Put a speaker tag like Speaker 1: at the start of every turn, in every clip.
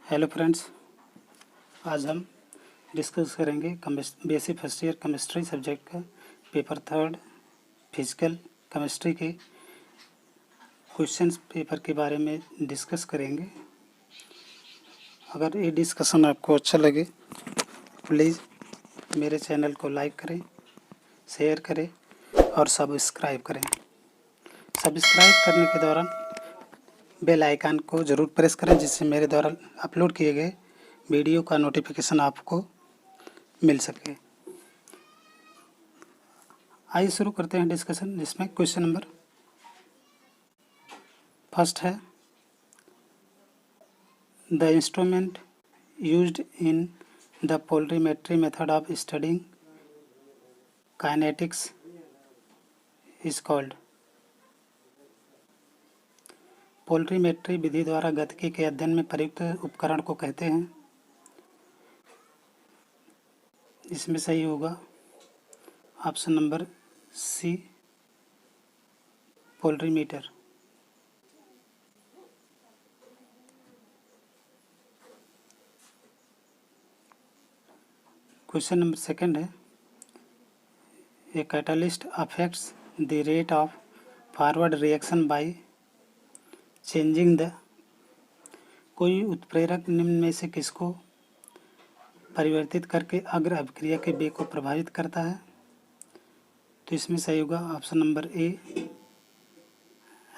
Speaker 1: Hello friends, आज हम discuss करेंगे basic first year chemistry subject का पेपर थर्ड फिजिकल केमिस्ट्री के क्वेश्चंस पेपर के बारे में डिस्कस करेंगे। अगर ये डिस्कशन आपको अच्छा लगे प्लीज़ मेरे चैनल को लाइक करें, शेयर करें और सब्सक्राइब करें। सब्सक्राइब करने के दौरान बेल आइकन को ज़रूर प्रेस करें जिससे मेरे द्वारा अपलोड किए गए वीडियो का नोटिफिकेशन आपको मिल सके। आइए शुरू करते हैं डिस्कशन, जिसमें क्वेश्चन नंबर फर्स्ट है, the instrument used in the polarimetry method of studying kinetics is called. Polarimetry विधि द्वारा गतिकी के अध्ययन में प्रयुक्त उपकरण को कहते हैं। इसमें सही होगा option number C, polarimeter. Question number second है, a catalyst affects the rate of forward reaction by changing the. कोई उत्प्रेरक निम्न में से किसको परिवर्तित करके अग्र अभिक्रिया के वेग को प्रभावित करता है? तो इसमें सही होगा option number A,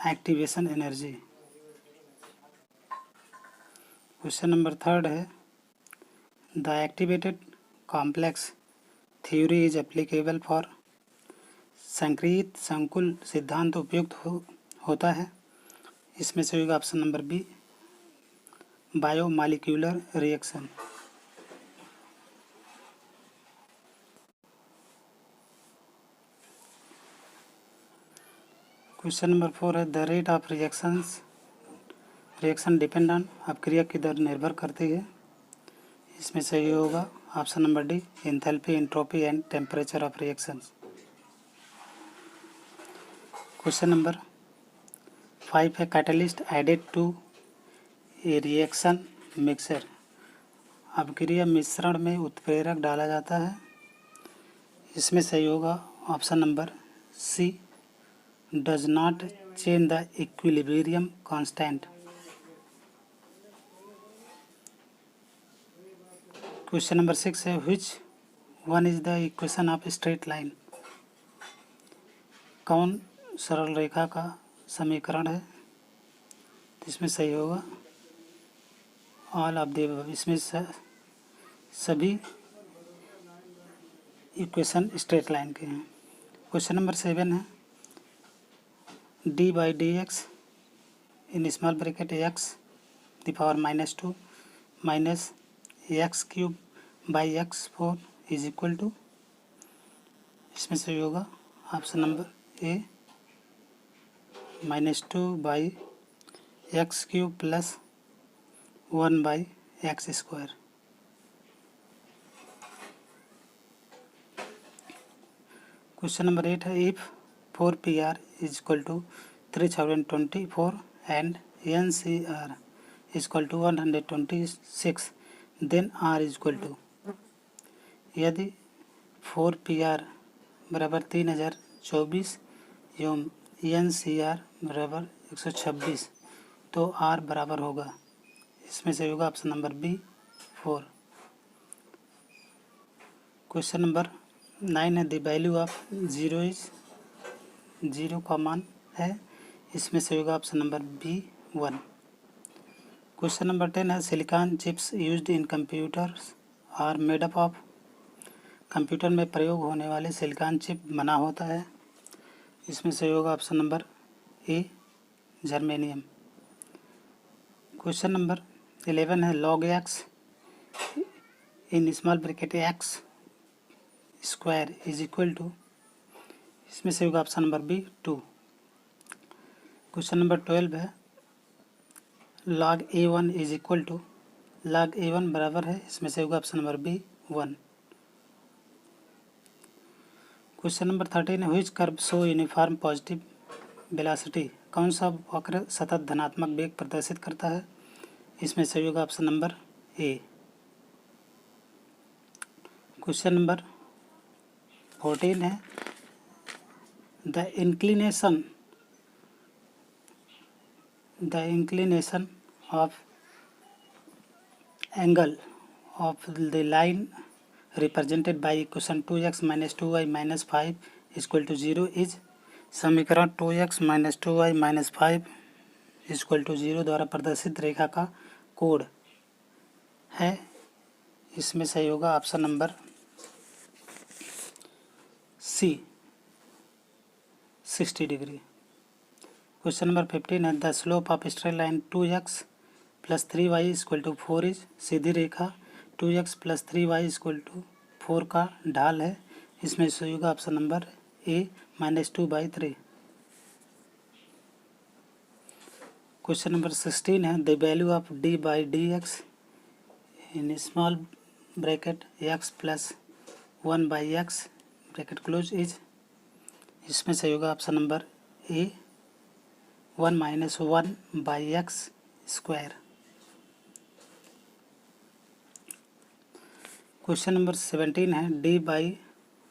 Speaker 1: activation energy. Question number third है, the activated complex theory is applicable for. संक्रियित संकुल सिद्धांत उपयुक्त होता है। इसमें से होगा option number B, biomolecular reaction. Question number 4 है, the rate of reaction depend on. अपक्रिया की दर निर्भर करती है। इसमें सही होगा option number D, enthalpy, entropy and temperature of reactions. Question number 5 है, catalyst added to A reaction mixer. अपक्रिया मिश्रण में उत्प्रेरक डाला जाता है। इसमें सही होगा option number C, does not change the equilibrium constant. Question number 6 है, which one is the equation of straight line. कौन सरल रेखा का समीकरण है? तो इसमें सही होगा ऑल ऑफ द अबव। इसमें सभी इक्वेशन स्ट्रेट लाइन के हैं। क्वेश्चन नंबर 7 है, d by d x in small bracket x the power -2 minus x cube by x4 is equal to. इसमें से होगा option number A, -2 by x cube plus 1 by x square. Question number 8 है, if 4pr is equal to 3024 and ncr is equal to 126 then r is equal to. यदि 4pr बराबर 3024 एवं ncr बराबर 126 तो r बराबर होगा। इसमें से होगा option number B, 4। Question number 9 है, द वैल्यू ऑफ 0 इज 0 का मान है। इसमें से होगा option number B, 1। Question number 10 है, silicon chips used in computers are made up of. Computer में प्रयोग होने वाले सिलिकॉन चिप बना होता है। इसमें से होगा option number A, germanium. Question number 11 है, log x in small bracket x square is equal to. इसमें से होगा option number B, 2। Question number 12 है, log a1 is equal to. log a1 बराबर है। इसमें से होगा option number B, 1। Question number 13 है, which curve show uniform positive velocity. कौन सा वक्र सतत धनात्मक वेग प्रदर्शित करता है? इसमें सही होगा ऑप्शन नंबर ए। क्वेश्चन नंबर 14 है the inclination of angle of the line represented by equation 2x minus 2y minus 5 is equal to 0 is समीकरण 2x minus 2y minus 5 is equal to 0 द्वारा प्रदर्शित रेखा का कोण है। इसमें सही होगा option number C 60 degree. Question number 15 है the slope of straight line 2x plus 3y equal to 4 is सीधी रेखा 2x plus 3y equal to 4 का ढाल है। इसमें सही होगा option number A -2/3। Question number 16 है the value of d by dx in small bracket x plus 1/x bracket close is. इसमें सही होगा option number A 1 - 1/x square. Question number 17 है d by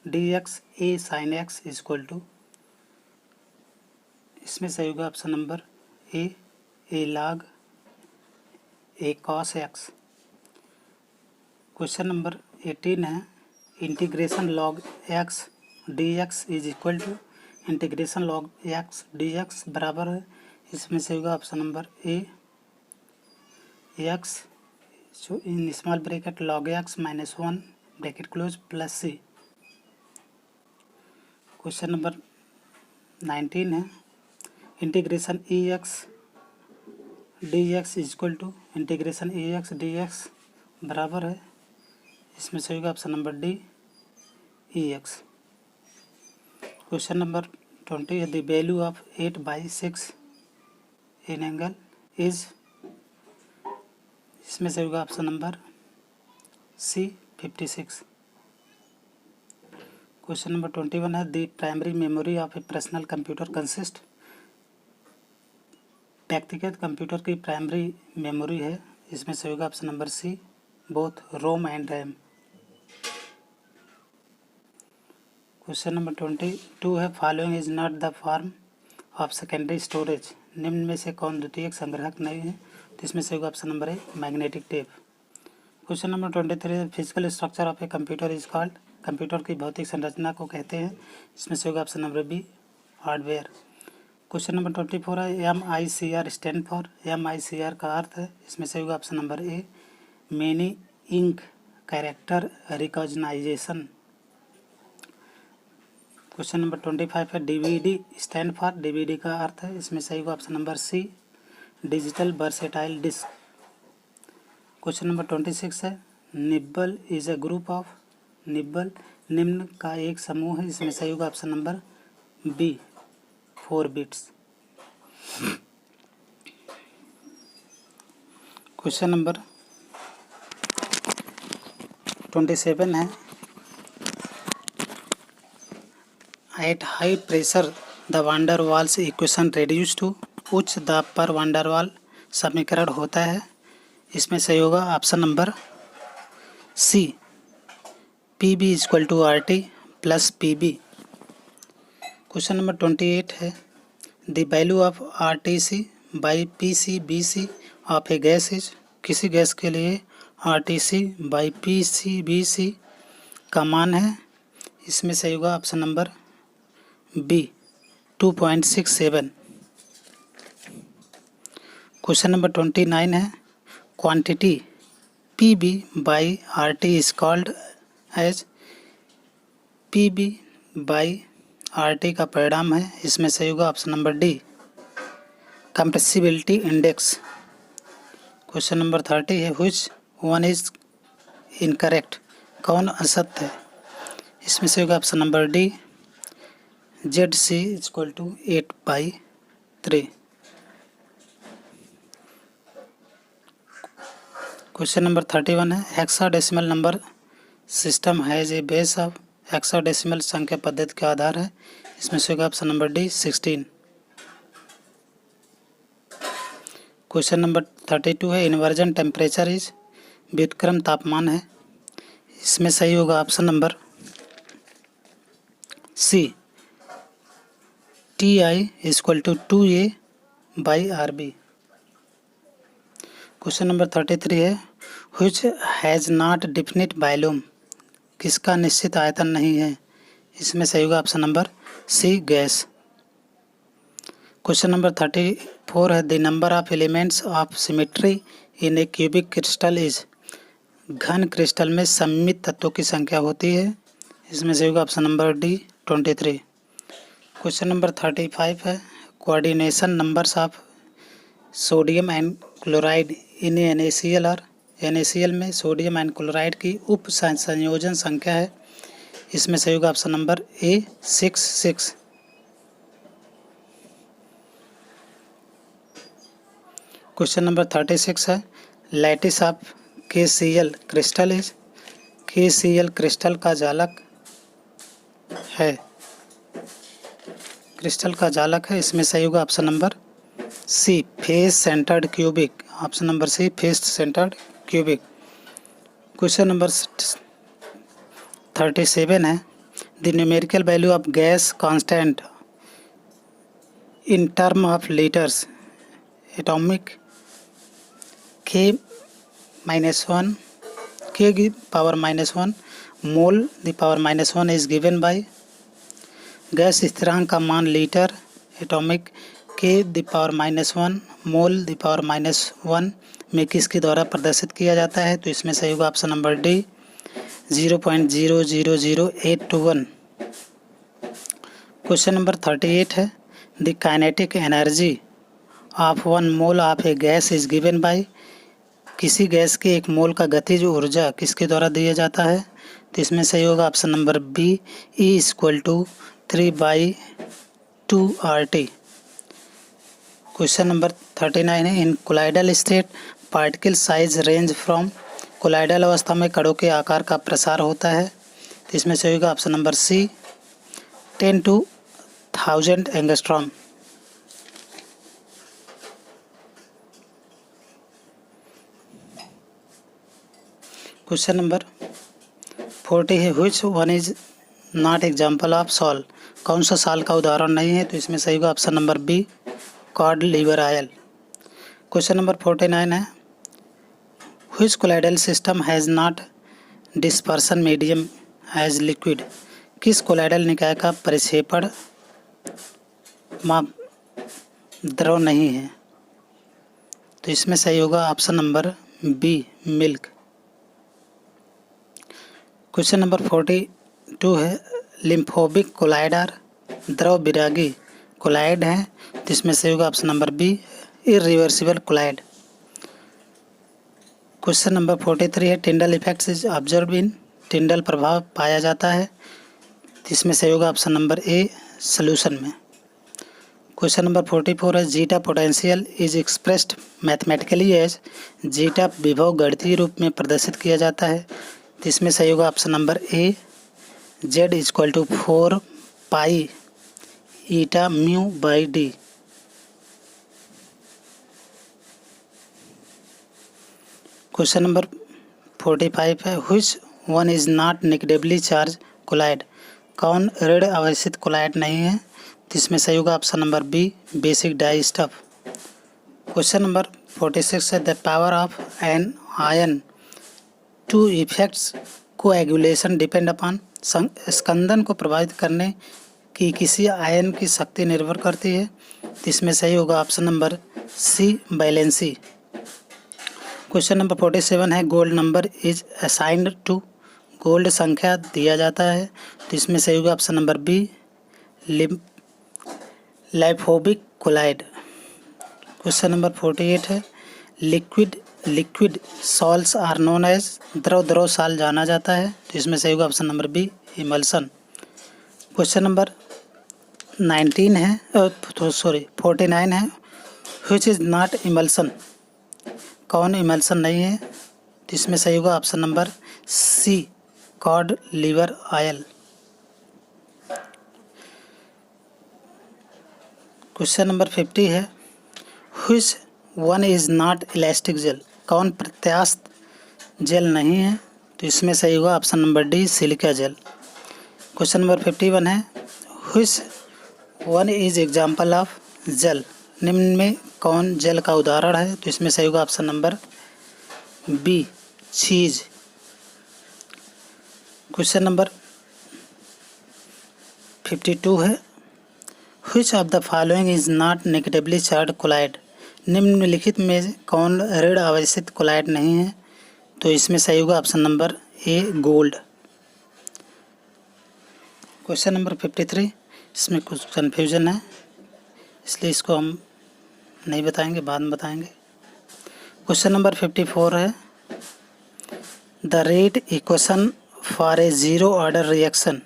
Speaker 1: dx a sin x equal to. इसमें सही होगा option number A log a cos x। Question number 18 है integration log x dx is equal to integration log x dx बराबर है। इसमें से होगा option number A x in small bracket log x minus 1 bracket close plus C. Question number 19 है integration ex dx is equal to integration ex dx बराबर है। इसमें सही होगा option number D ex। Question number 20 है the value of 8/6 in angle is. इसमें सही होगा option number C 56। Question number 21 है the primary memory of a personal computer consist. व्यक्तिगत कंप्यूटर की प्राइमरी मेमोरी है। इसमें सही होगा option number C both ROM and RAM. Question number 22 है following is not the form of secondary storage. निम्न में से कौन द्वितीयक संग्राहक नहीं है। तो इसमें से होगा option number A magnetic tape. Question number 23 physical structure of a computer is called. Computer की भौतिक संरचना को कहते हैं। इसमें से होगा option number B hardware. Question number 24 है MICR स्टैंड फॉर। MICR का अर्थ है। इसमें से होगा option number A many ink character recognition. Question number 25 है DVD स्टैंड फॉर। DVD का अर्थ है। इसमें सही होगा option number C digital versatile disc. Question number 26 है nibble is a group of. Nibble निम्न का एक समूह है। इसमें सही होगा option number B 4 bits. Question number 27 है at high pressure the van der Waals equation reduce to. उच्च दाब पर वांडर वाल समीकरण होता है। इसमें सही होगा option number C PB equal to RT plus PB। Question number 28 है the value of RTC by PCBC of a gas is. किसी गैस के लिए RTC बाई PCBC का मान है। इसमें सही होगा option number B 2.67। Question number 29 है quantity PB by RT is called as. PB by RT का परिणाम है। इसमें सही होगा option number D compressibility index. Question number 30 है व्हिच वन इज इनकरेक्ट। कौन असत्य है। इसमें से होगा option number D ZC equal to 8/3। Question number 31 है hexadecimal number system has a base of. Hexadecimal संख्या पद्धति का आधार है। इसमें से होगा option number D 16। Question number 32 है इन्वर्जन टेम्परेचर इज, व्युत्क्रम तापमान है। इसमें सही होगा option number C, TI equal to 2A/RB। Question number 33 है which has not definite volume, किसका निश्चित आयतन नहीं है। इसमें सही होगा option number C, gas. Question number 34 है the number of elements of symmetry in a cubic crystal is, घन क्रिस्टल में सममित तत्वों की संख्या होती है। इसमें से होगा option number D, 23। Question number 35 है coordination numbers of sodium and chloride in NaCl और NaCl में सोडियम एंड क्लोराइड की उप संयोजन संख्या है। इसमें सही होगा ऑप्शन नंबर ए, 6। क्वेश्चन नंबर 36 है lattice of KCl crystal is, KCl crystal का जालक है, क्रिस्टल का जालक है। इसमें सही होगा option number C, face centred cubic, option number C, face centred cubic. Question number 37 है the numerical value of gas constant in term of litres atomic K-1 K की power -1 mole the power -1 is given by, gas स्थिरांक का मान litre atomic K the power -1 mole the power -1 में किसके द्वारा प्रदर्शित किया जाता है। तो इसमें सही होगा option number D, 0.000821। Question number 38 है the kinetic energy of 1 mole of a gas is given bye, किसी गैस के 1 मोल का गतिज ऊर्जा किसके द्वारा दिया जाता है। तो इसमें सही होगा option number B, E equal to 3/2RT। Question number 39 है in colloidal state particle size range from, colloidal अवस्था में कणों के आकार का प्रसार होता है। तो इसमें सही होगा option number C, 10 to 1000 angstrom. Question number 40 है which one is not example of sol, कौन सा साल का उदाहरण नहीं है। तो इसमें सही होगा option number B, cod liver oil. Question number 49 है which colloidal system has not dispersion medium as liquid, किस कोलाइडल निकाय का परिक्षेपण द्रव नहीं है। तो इसमें सही होगा option number B, milk. Question number 42 है लिम्फोबिक कोलाइडर द्रव विरागी कोलाइड है। तो इसमें सही होगा option number B, irreversible colloid. Question number 43 है Tyndall effects is observe in, Tyndall प्रभाव पाया जाता है। तो इसमें सही होगा ऑप्शन नंबर ए, सोल्यूशन में। क्वेश्चन नंबर 44 है zeta potential is expressed mathematically as, zeta विभव गणितीय रूप में प्रदर्शित किया जाता है। तो इसमें सही होगा option number A, Z equal to 4 pi eta mu by D. Question number 45 है which one is not negatively charge colloid, कौन ऋण आवेशित कोलाइड नहीं है। तो इसमें सही होगा option number B, basic dye stuff. Question number 46 है the power of an ion to effects coagulation depend upon, स्कंदन को प्रभावित करने की किसी आयन की शक्ति निर्भर करती है। तो इसमें सही होगा option number C, valency. Question number 47 है gold number is assigned to, gold संख्या दिया जाता है। तो इसमें सही होगा option number B, lyophobic colloid. Question number 48 है liquid salts are known as, द्रव साल जाना जाता है। तो इसमें सही होगा option number B, emulsion. Question number 49 है व्हिच इज नॉट इमल्सन, कौन इमल्सन नहीं है। तो इसमें सही होगा option number C, cod liver oil. Question number 50 है which one is not elastic gel, कौन प्रत्यास्थ जेल नहीं है? तो इसमें सही होगा option number D, silica gel. Question number 51 है, which one is example of gel, निम्न में कौन जेल का उदाहरण है? तो इसमें सही होगा option number B, cheese. Question number 52 है, which of the following is not negatively charge colloid, निम्नलिखित में कौन ऋण आवेशित कोलाइड नहीं है? तो इसमें सही होगा ऑप्शन नंबर ए, गोल्ड। क्वेश्चन नंबर 53, इसमें कुछ कन्फ्यूजन है इसलिए इसको हम नहीं बताएंगे, बाद में बताएंगे। क्वेश्चन नंबर 54 है, the rate equation for a zero order reaction,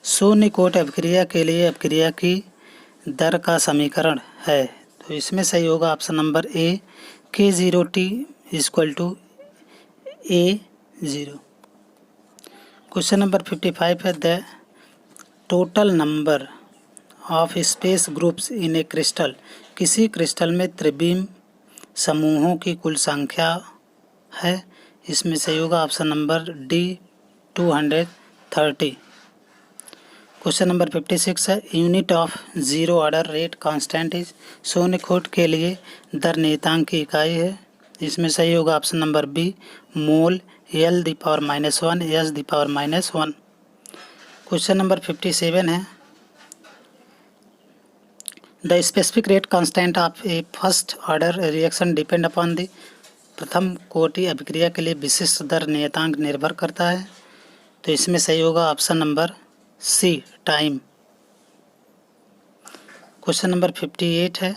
Speaker 1: शून्य कोट अभिक्रिया के लिए अभिक्रिया की दर का समीकरण है। तो इसमें सही होगा option number A, K0T equal to A0। Question number 55 है, the total number of space groups in a crystal, किसी क्रिस्टल में त्रिविम समूहों की कुल संख्या है। इसमें सही होगा option number D, 230। Question number 56 है, unit of zero order rate constant is, शून्य खोट के लिए दर नियतांक की इकाई है। इसमें सही होगा ऑप्शन नंबर बी, मोल, L⁻⁻1 S⁻⁻1। क्वेश्चन नंबर 57 है, the specific rate constant of A first order reaction depend upon the, प्रथम कोटि अभिक्रिया के लिए विशिष्ट दर नियतांक निर्भर करता है। तो इसमें सही होगा option number C, time. Question number 58 है,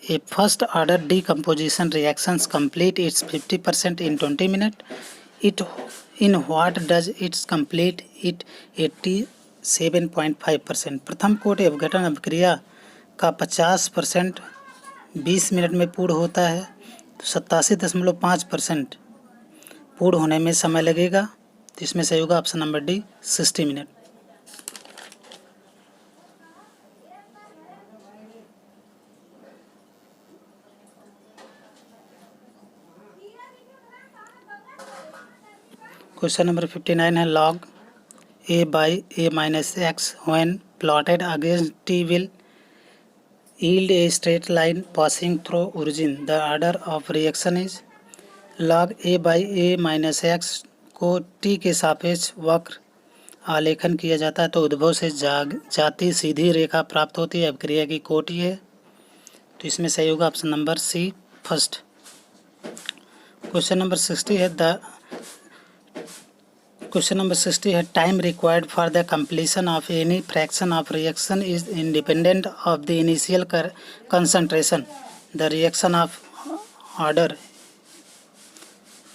Speaker 1: a first order decomposition reactions complete its 50% in 20 minute, it in what does its complete it 87.5%, प्रथम कोटि अपघटन अभिक्रिया का 50% 20 मिनट में पूर्ण होता है, तो 87.5% पूर्ण होने में समय लगेगा। तो इसमें सही होगा option number D, 60 minute. Question number 59 है, log a by a minus x when plotted against t will yield a straight line passing through origin. The order of reaction is, log a by a minus x को t के सापेक्ष वक्र आलेखन किया जाता है तो उद्भव से जाती सीधी रेखा प्राप्त होती है, अभिक्रिया की कोटि है। तो इसमें सही होगा option number C, first. Question number 60 है, time required for the completion of any fraction of reaction is independent of the initial concentration. The reaction of order,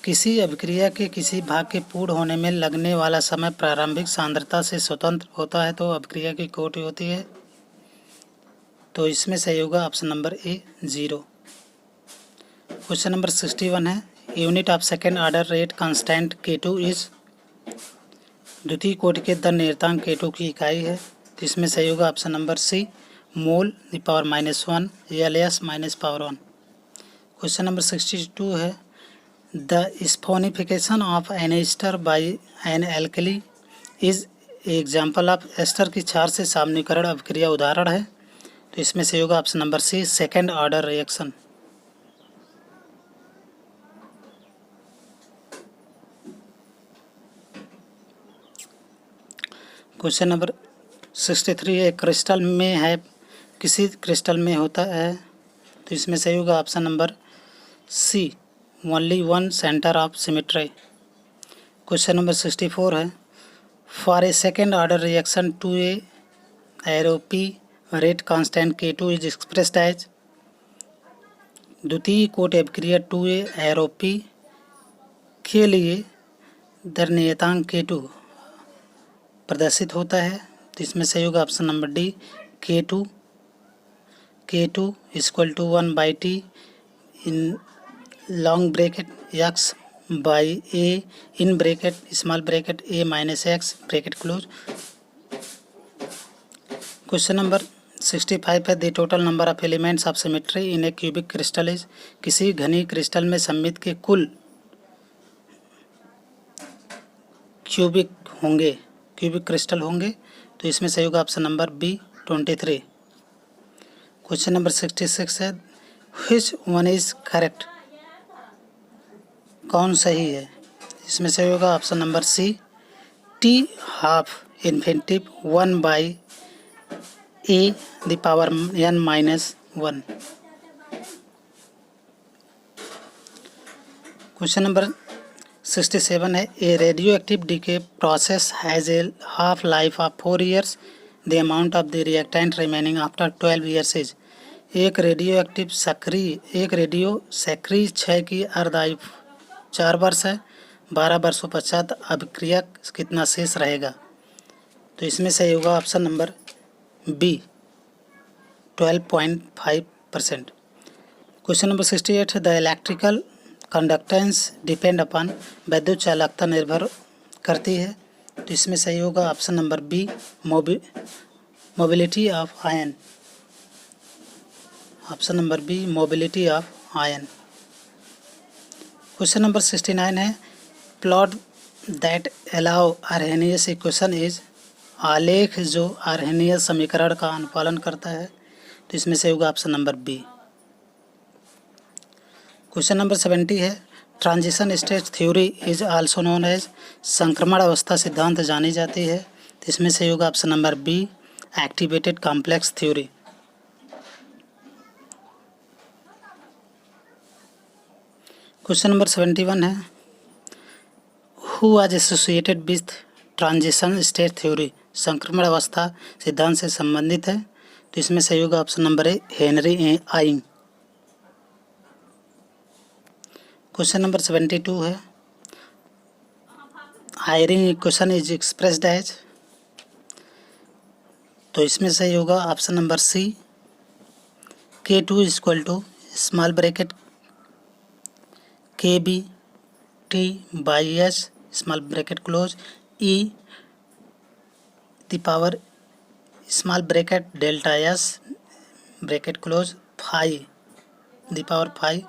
Speaker 1: किसी अभिक्रिया के किसी भाग के पूर्ण होने में लगने वाला समय प्रारंभिक सांद्रता से स्वतंत्र होता है तो अभिक्रिया की कोटि होती है। तो इसमें सही होगा ऑप्शन नंबर ए, 0। क्वेश्चन नंबर 61 है, unit of second order rate constant K2 is, द्वितीय कोटि के दर नियतांक K2 की इकाई है। तो इसमें सही होगा option number C, mole (-1 LS-1). Question number 62 है, the saponification of an ester by an alkali is example of, ester की क्षार से सामान्यीकरण अभिक्रिया उदाहरण है। तो इसमें सही होगा option number C, second order reaction. Question number 63 है, क्रिस्टल में है, किसी क्रिस्टल में होता है। तो इसमें सही होगा option number C, only one centre of symmetry. Question number 64 है, for a second order reaction two A arrow P rate constant K2 is expressed as, द्वितीय कोटि अभिक्रिया 2A एरोपी के लिए दर नियतांक K2 प्रदर्शित होता है। तो इसमें सही होगा option number D, K2 equal to 1/T in long bracket x by a in bracket small bracket a minus x bracket close. Question number 65 है the total number of elements of symmetry in a cubic crystal is. किसी घनी crystal में सम्मित के कुल cubic crystal होंगे। तो इसमें सही होगा option number B 23। Question number 66 है व्हिच वन इज करेक्ट, कौन सही है। इसमें सही होगा option number C T half infinitive 1/a the power n-1। Question number 67 है a radioactive decay process has a half life of 4 years, the amount of the reactant remaining after 12 years is. एक radio सक्रिय क्षय की अर्धायु 4 वर्ष है। 12 वर्षों पश्चात अभिक्रिया कितना शेष रहेगा। तो इसमें सही होगा option number B 12.5%। Question number 68 है the electrical conductance depend upon, विद्युत चालकता निर्भर करती है। तो इसमें सही होगा option number B mobility of ion. Option number B mobility of ion. Question number 69 है plot that allow Arrhenius equation is. आलेख जो आर्हेनियस समीकरण का अनुपालन करता है। तो इसमें से होगा option number B. Question number 70 है transition stage theory is also known as. संक्रमण अवस्था सिद्धांत जानी जाती है। तो इसमें से होगा option number be activated complex theory. Question number 71 है who was associated with transition state theory. संक्रमण अवस्था सिद्धांत से संबंधित है। तो इसमें सही होगा option number A Henry Eyring. Question number 72 है Eyring equation is expressed as. तो इसमें सही होगा option number C K2 equal to small bracket KB T by S small bracket close E the power small bracket delta S bracket close 5 the power 5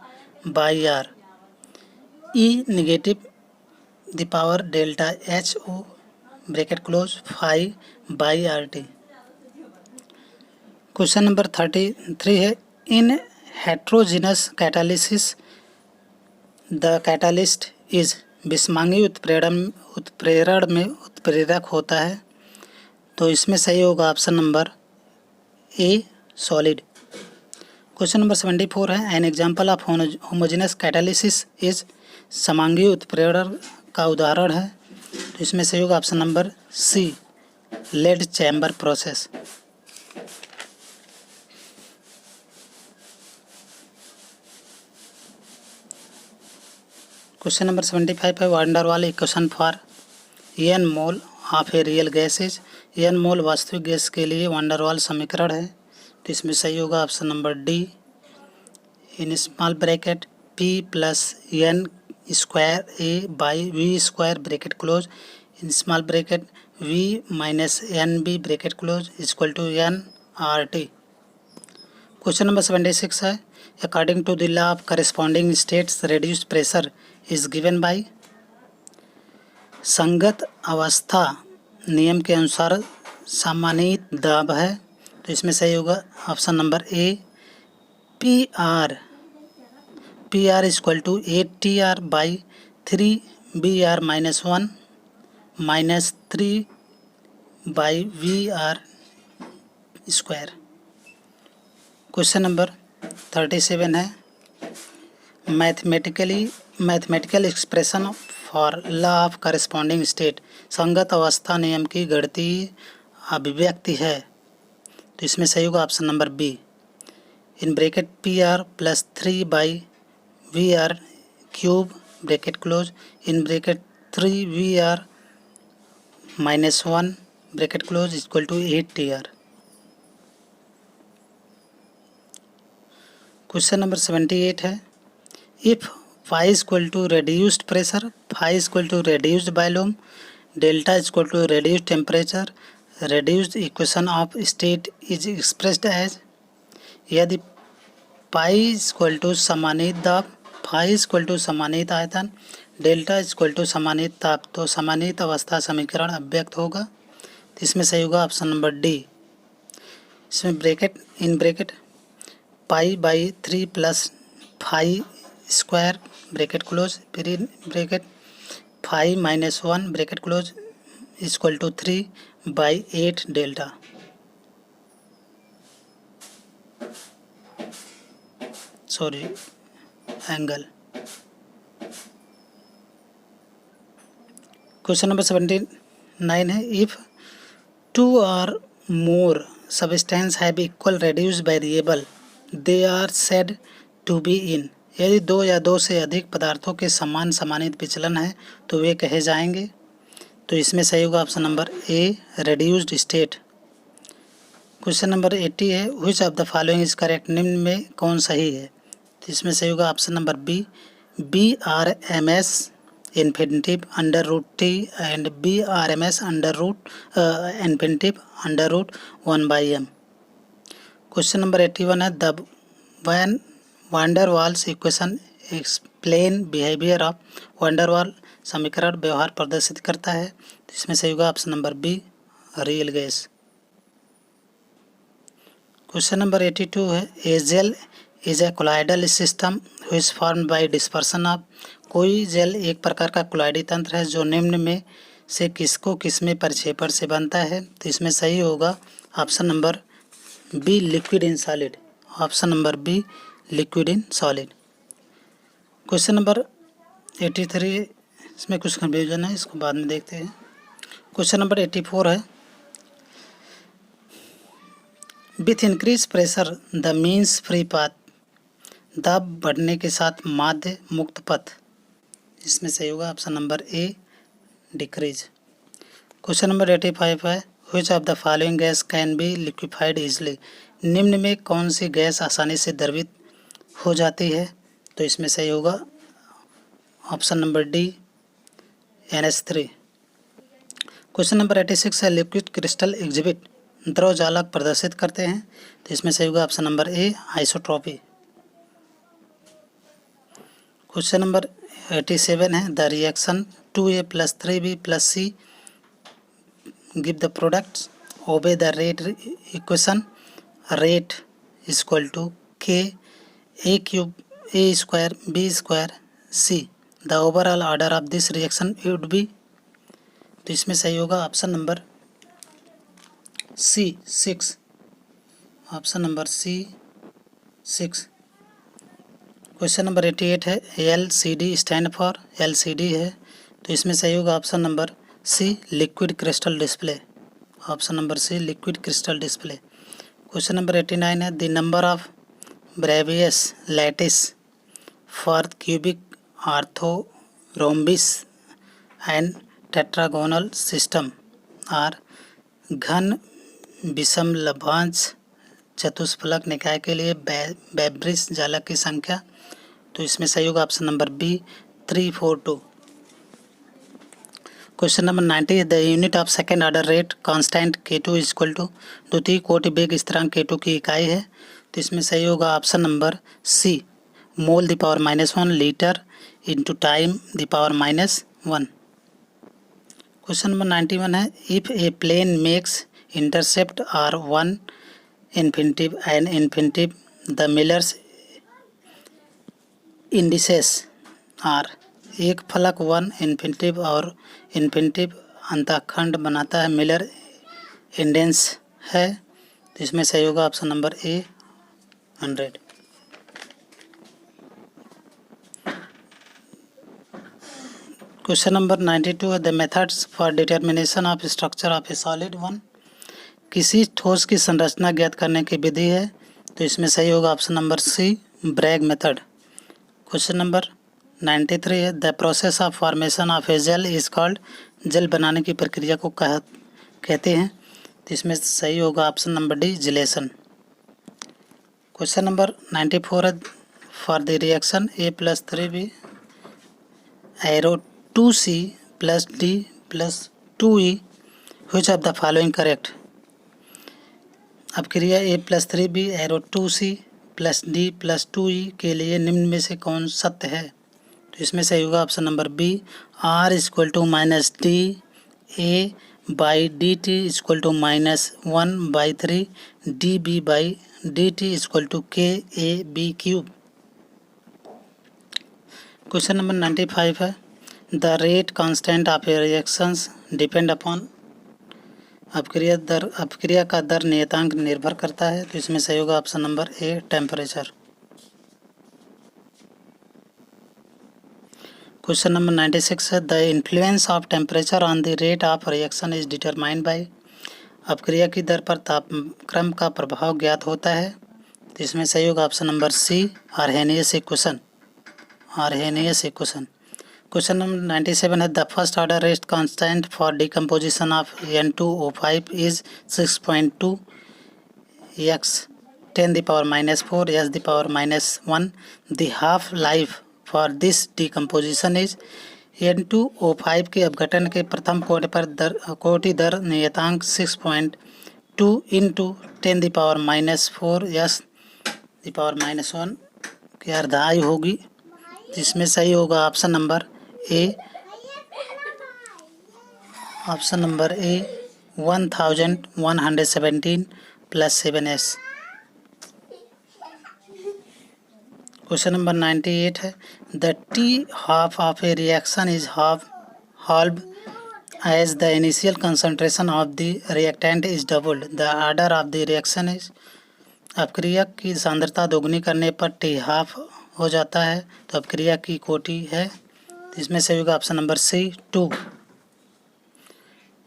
Speaker 1: by R E negative the power delta HO bracket close 5 by RT। Question number 33 है in heterogeneous catalysis the catalyst is. विषमांगी उत्प्रेरण में उत्प्रेरक होता है। तो इसमें सही होगा option number A solid. Question number 74 है an example of homogeneous catalysis is. समांगी उत्प्रेरण का उदाहरण है। तो इसमें सही होगा option number C lead chamber process. Question number 75 है van der Waals equation for n mole of a real gas is. n mole वास्तविक गैस के लिए वांडरवाल समीकरण है। तो इसमें सही होगा option number D in small bracket p plus n square a by v square bracket close in small bracket v minus nb bracket close equal to nRT। Question number 76 है according to the law of corresponding states reduced pressure is given by. संगत अवस्था नियम के अनुसार सामान्यित दाब है। तो इसमें सही होगा option number A P R equal to 8TR by 3BR minus 1 minus 3 by VR square. Question number 37 है mathematical expression for law of corresponding state. संगत अवस्था नियम की गणितीय अभिव्यक्ति है। तो इसमें सही होगा option number B in bracket PR plus 3 by VR cube bracket close in bracket 3VR minus 1 bracket close equal to 8TR। Question number 78 है if phi equal to reduced pressure, phi equal to reduced volume, delta equal to reduced temperature, reduced equation of state is expressed as, यदि pi equal to समानीत दाब, phi equal to समानीत आयतन, delta equal to समानीत ताप, तो समानीत अवस्था समीकरण अव्यक्त होगा। तो इसमें सही होगा ऑप्शन नंबर डी। इसमें bracket pi by 3 plus phi square bracket close, फिर in bracket phi minus 1 bracket close equal to 3 by 8 delta. Sorry angle. Question number 79 है, if 2 or more substance have equal reduced variable they are said to be in, यदि 2 या 2 से अधिक पदार्थों के समान समानित विचलन है तो वे कहे जाएंगे। तो इसमें सही होगा option number A, reduced state. Question number 80 है, which of the following is correct, निम्न में कौन सही है। तो इसमें सही होगा option number B, BRMS infinitive under root T and BRMS under root infinitive under root 1/m। Question number 81 है, the van der Waals equation explain behaviour of, van der Waal समीकरण व्यवहार प्रदर्शित करता है। तो इसमें सही होगा option number B, real gas. Question number 82 है, a gel is a colloidal system which formed by dispersion of, कोई जेल एक प्रकार का कोलाइडी तंत्र है जो निम्न में से किसको किसमें प्रक्षेपण से बनता है। तो इसमें सही होगा option number B, liquid in solid. Option number B, liquid in solid. Question number 83, इसमें कुछ कन्फ्यूजन है, इसको बाद में देखते हैं। क्वेश्चन नंबर 84 है, with increase pressure the means free path, दाब बढ़ने के साथ माध्य मुक्त पथ। इसमें सही होगा ऑप्शन नंबर ए, डिक्रीज। क्वेश्चन नंबर 85 है, which of the following gas can be liquefied easily, निम्न में कौन सी गैस आसानी से द्रवित हो जाती है। तो इसमें सही होगा option number D, NH3। Question number 86 है, लिक्विड क्रिस्टल एग्जिबिट, द्रव जालक प्रदर्शित करते हैं। तो इसमें सही होगा option number A, isotropy. Question number 87 है, the reaction 2A + 3B + C give the products obey the rate equation, rate equal to K A³ A² B² C, the overall order of this reaction would be. तो इसमें सही होगा option number C, 6। Option number C, 6। Question number 88 है, LCD stand for, LCD है। तो इसमें सही होगा option number C, liquid crystal display. Option number C, liquid crystal display. Question number 89 है, the number of Bravais lattice for cubic orthorhombic and tetragonal system are, घन विषमलभांश चतुष्फलक निकाय के लिए बैब्रिज जालक की संख्या। तो इसमें सही होगा option number B, 342। Question number 90, the unit of second order rate constant K2 equal to, द्वितीय कोटि वेग स्थिरांक K2 की इकाई है। तो इसमें सही होगा option number C, mole the power -1 litre into time the power -1। Question number 91 है, if a plane makes intercept are 1 infinitive and infinitive the Miller's indices are, एक फलक 1 इन्फिनिटिव और इन्फिनिटिव अंतःखंड बनाता है, मिलर इंडेंस है। तो इसमें सही होगा ऑप्शन नंबर ए, 100। क्वेश्चन नंबर 92 है, the methods for determination of structure of A solid 1, किसी ठोस की संरचना ज्ञात करने की विधि है। तो इसमें सही होगा option number C, Bragg method. Question number 93 है, the process of formation of a gel is called, gel बनाने की प्रक्रिया को कहते हैं। तो इसमें सही होगा option number D, जिलेशन। Question number 94 है, for the reaction A + 3B arrow 2C + D + 2E which of the following correct. अब क्रिया a+3b arrow 2c plus D plus 2e के लिए निम्न में से कौन सत्य है। तो इसमें सही होगा option number B, r equal to minus D A by D T equal to -1/3 D B by D T equal to K A B cube. Question number 95 है, the rate constant of a reactions depend upon. अपक्रिया का दर नियतांक निर्भर करता है। तो इसमें सही होगा option number A, temperature. Question number 96 है, the influence of temperature on the rate of reaction is determined by. अपक्रिया की दर पर तापक्रम का प्रभाव ज्ञात होता है। तो इसमें सही होगा option number C, Arrhenius equation. Question number 97 है, the first order rate constant for decomposition of N2O5 is 6.2 x 10⁻⁴ s⁻⁻1। The half life for this decomposition is. N2O5 के अपघटन के प्रथम कोटि दर नियतांक 6.2 इंटू 10⁻⁴ s⁻⁻1 की अर्धाई होगी। जिसमें सही होगा ऑप्शन नंबर ए, 1117 + 7s। क्वेश्चन नंबर 98 है, the T half of A reaction is halved as the initial concentration of the reactant is doubled. The order of the reaction is। अपक्रिया की सांद्रता दोगुनी करने पर टी हाफ हो जाता है। तो अपक्रिया की कोटि है। तो इसमें सही होगा option number C, 2।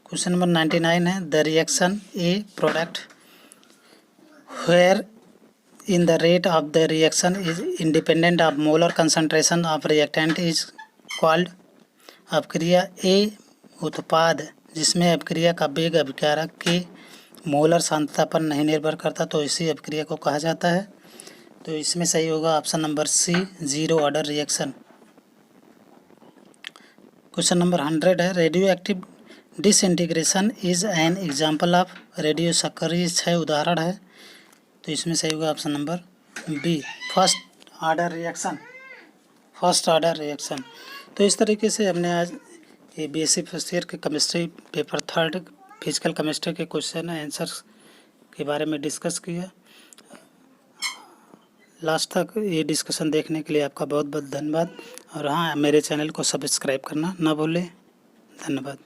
Speaker 1: Question number 99 है, the reaction A product where in the rate of the reaction is independent of molar concentration of reactant is called. अपक्रिया ए उत्पाद जिसमें अपक्रिया का वेग अभिकारक के मोलर सांद्रता पर नहीं निर्भर करता, तो इसी अपक्रिया को कहा जाता है। तो इसमें सही होगा option number C, zero order reaction. Question number 100 है, radioactive disintegration is an example of. Radio सक्रिय 6 उदाहरण है। तो इसमें सही होगा option number B, first order reaction. तो इस तरीके से हमने आज ये बीएससी फर्स्ट ईयर के केमिस्ट्री पेपर 3 फिजिकल केमिस्ट्री के क्वेश्चन आंसर्स के बारे में डिस्कस किया। लास्ट तक ये डिस्कशन देखने के लिए आपका बहुत बहुत धन्यवाद। और हाँ, मेरे चैनल को सब्सक्राइब करना ना भूलें। धन्यवाद।